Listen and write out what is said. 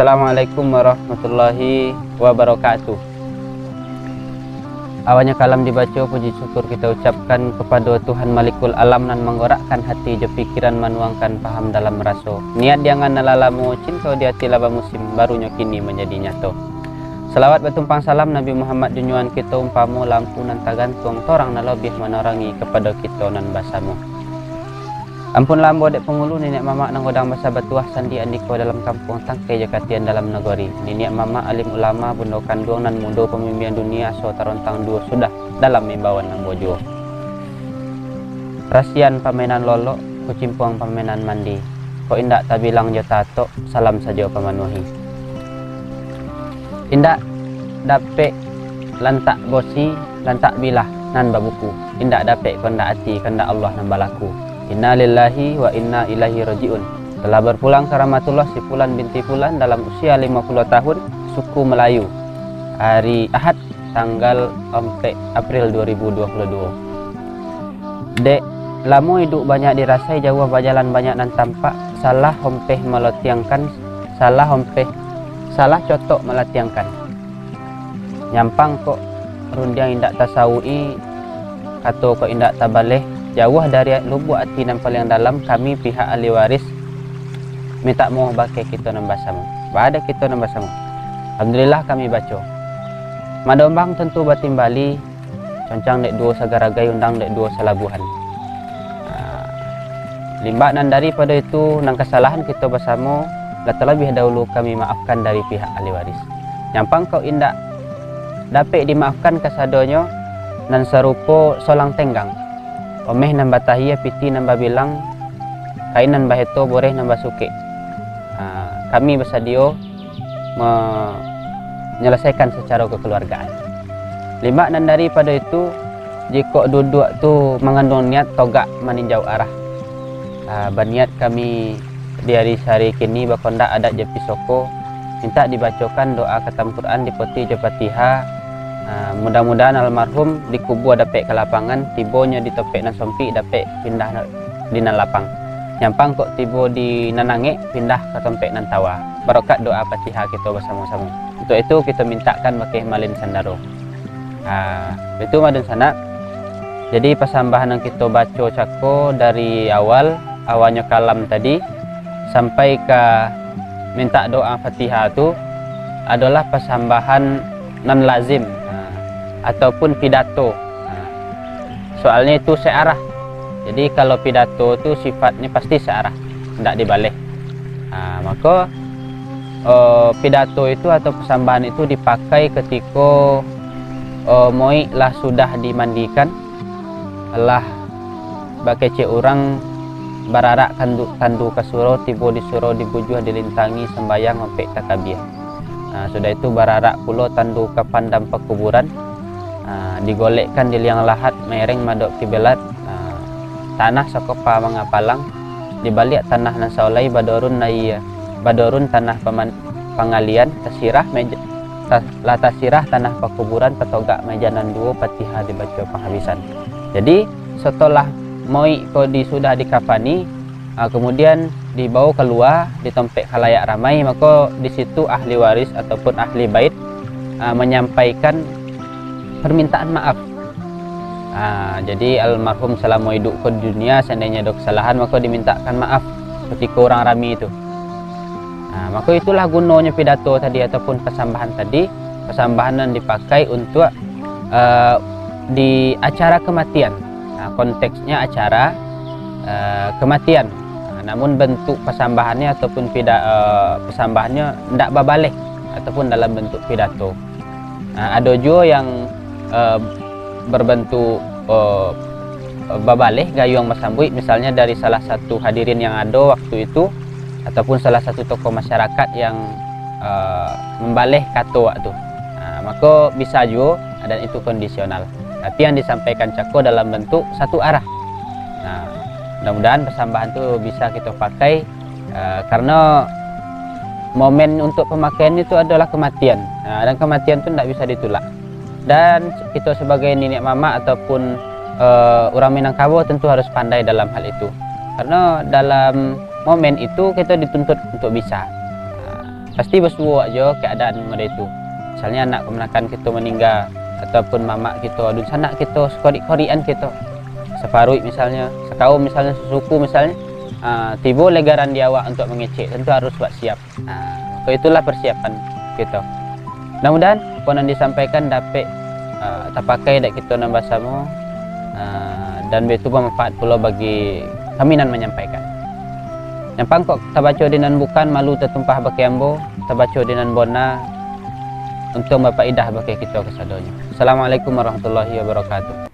Assalamualaikum warahmatullahi wabarakatuh. Awalnya kalam dibaca, puji syukur kita ucapkan kepada Tuhan Malikul Alam nan menggorakkan hati je pikiran menuangkan paham dalam raso. Niat jangan nalalamu cinta di hati laba musim barunya kini menjadi nyato. Selawat bertumpang salam Nabi Muhammad dunyuan kita umpamu lampu nan tagantung torang nalobih menorangi kepada kita nan basamu. Ampun lambo dek pengulu nenek mama nang godang basa batuah sandi andiko dalam kampung tangkai jakatian dalam negeri. Nenek mama alim ulama bundo kandung nan mundo pemimpin dunia so tarontang dua sudah dalam imbauan nang bojo. Rasian pamenan lolo kucimpuang pamenan mandi. Ko indak tak bilang jo tato salam saja pamanuhi. Indak dape lantak bosi lantak bilah nan babuku. Indak dape kondak ati kondak Allah nan balaku. Inna lillahi wa inna ilaihi rajiun. Telah berpulang ke rahmatullah si Fulan binti Fulan dalam usia 50 tahun, suku Melayu. Hari Ahad tanggal 4 April 2022. Dek, lamu hidup banyak dirasai, jauh berjalan banyak nan tampak. Salah hompeh melatiangkan, salah cotok melatiangkan. Nyampang kok rundiang indak tasawui, kato kok indak tabaleh. Jauh dari lubuk hati dan paling dalam kami pihak ahli waris minta mau bakai kita nambasamu. Bada kita nambasamu. Alhamdulillah kami baca. Madombang tentu batimbali concang dek dua sagaragai undang dek dua salabuhan. Limbak nan daripada itu nang kesalahan kita bersama terlebih dahulu kami maafkan dari pihak ahli waris. Nyampang kau indak dapat dimaafkan kesadonyo nan serupa solang tenggang. Omeh nambah tahiyah piti nambah bilang kainan baheto boreh nambah suke. Kami bersedia menyelesaikan secara kekeluargaan. Lima nan daripada itu jika duduk tu mengandung niat togak meninjau arah. Berniat kami di hari sehari kini bakondak adat jepi soko minta dibacakan doa khatam Quran di peti Fatihah. Mudah-mudahan almarhum dikubur dapat ke lapangan, tibonya di topek nan sompi dapat pindah di nan lapang. Nyampang kok tibo di nanange pindah ke topek nan tawa. Barokat doa Fatihah kita bersama-sama. Untuk itu kita mintakan pakai malin sandaro. Itu maden sana. Jadi persambahan yang kita baca cako dari awalnya kalam tadi sampai ke minta doa Fatihah itu adalah persambahan non lazim ataupun pidato. Soalnya itu searah. Jadi kalau pidato itu sifatnya pasti searah, tidak dibalik. Maka pidato itu atau persambahan itu dipakai ketika moi lah sudah dimandikan, lah bakece orang bararak kandu kasuro tibo disuruh dibujuh dilintangi sembayang sampai takabiyah. Sudah itu bararak pulo tandu ke pandam pekuburan, digolekkan di liang lahat mereng madok kibelat, tanah sakopa mengapalang dibalik tanah nasaulai badorun tanah pangalian tasirah meja tasirah tanah pekuburan petogak meja nan duo Fatihah dibaca penghabisan. Jadi setelah moi kodi sudah dikafani, kemudian dibawa keluar di tempat khalayak ramai, maka di situ ahli waris ataupun ahli bait menyampaikan permintaan maaf. Jadi almarhum selama hidup ke dunia seandainya ada kesalahan maka dimintakan maaf ketika orang rami itu. Maka itulah gunanya pidato tadi ataupun persambahan tadi. Persambahan yang dipakai untuk di acara kematian. Konteksnya acara kematian. Namun bentuk persambahannya ataupun persambahannya tidak babalik ataupun dalam bentuk pidato. Ada juga yang berbentuk babaleh gayung masambui, misalnya dari salah satu hadirin yang ada waktu itu ataupun salah satu tokoh masyarakat yang membaleh kato waktu. Maka bisa juga dan itu kondisional. Tapi yang disampaikan cako dalam bentuk satu arah. Mudah-mudahan persambahan itu bisa kita pakai karena momen untuk pemakaian itu adalah kematian. Dan kematian itu tidak bisa ditolak. Dan kita sebagai nenek mama ataupun orang Minangkabau tentu harus pandai dalam hal itu. Karena dalam momen itu kita dituntut untuk bisa. pasti bersuah aja keadaan pada itu. Misalnya anak kemenakan kita meninggal ataupun mamak kita, adun sanak kita, sekori-korian kita, separuh misalnya, sekaum misalnya, sesuku misalnya, tiba legaran di awak untuk mengecek, tentu harus buat siap. Itulah persiapan kita. Mudah-mudahan apa yang disampaikan dapat terpakai dak kita nambah sama, dan itu bermanfaat pula bagi kami nan menyampaikan. Yang pangkok terbaca dinan bukan malu tertumpah bagi ambo, terbaca dinan bona untuk berfaedah bagi kita kesadanya. Assalamualaikum warahmatullahi wabarakatuh.